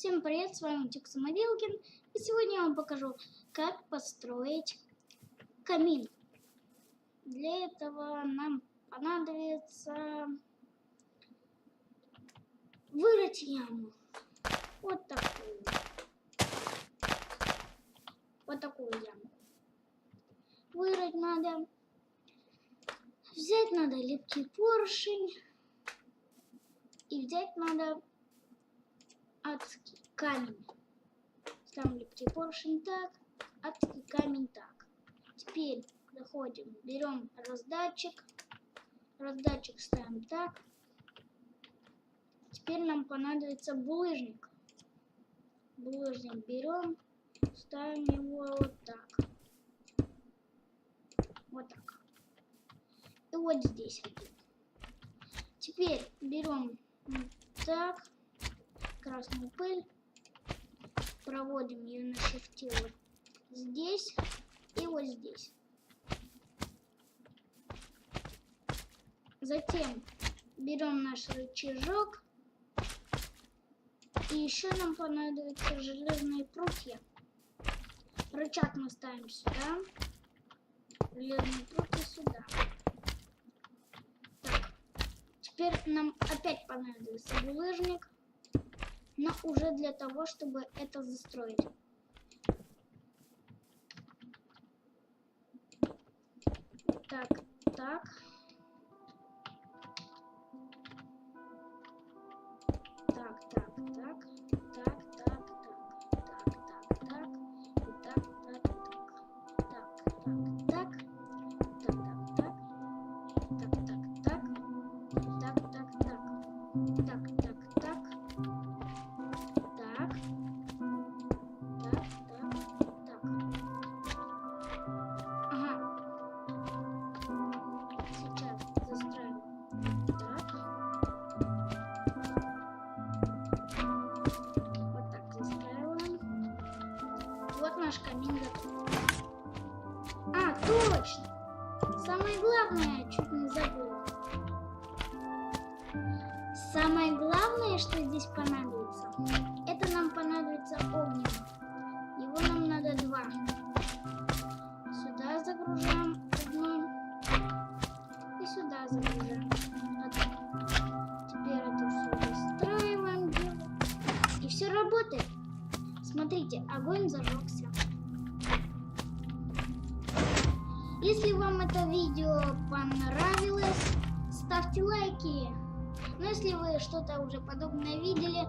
Всем привет, с вами Самоделкин, и сегодня я вам покажу, как построить камин. Для этого нам понадобится вырыть яму, вот такую яму. Вырыть надо, взять надо липкий поршень и взять надо адский камень. Ставим липкий поршень так, адский камень так. Теперь заходим, берем раздатчик, раздатчик ставим так. Теперь нам понадобится булыжник. Булыжник берем, ставим его вот так. Вот так. И вот здесь один. Теперь берем вот так красную пыль, проводим ее на шифте вот здесь и вот здесь. Затем берем наш рычажок, и еще нам понадобятся железные прутья. Рычаг мы ставим сюда, железные прутья сюда. Так. Теперь нам опять понадобится булыжник, но уже для того, чтобы это застроить. Так, так. Так, так, так, так, так, так, так, так, так, и так, так, так, так, так, так, так, так, так, так, так, так, так, так, так, так, так. Ага. Сейчас застраиваем. Так. Вот так застраиваем. Вот наш камин готов. А, точно! Самое главное, чуть не забыла. Самое главное, что здесь понадобится, это нам понадобится огненный. Его нам надо 2. Сюда загружаем одно. И сюда загружаем одно. Теперь это все выстраиваем. И все работает. Смотрите, огонь зажегся. Если вам это видео понравилось, ставьте лайки. Но если вы что-то уже подобное видели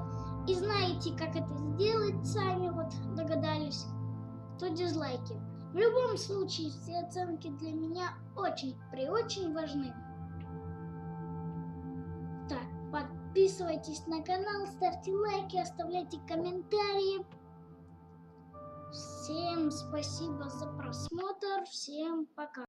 и знаете, как это сделать, сами вот догадались, то дизлайки. В любом случае, все оценки для меня очень важны. Так, подписывайтесь на канал, ставьте лайки, оставляйте комментарии. Всем спасибо за просмотр, всем пока.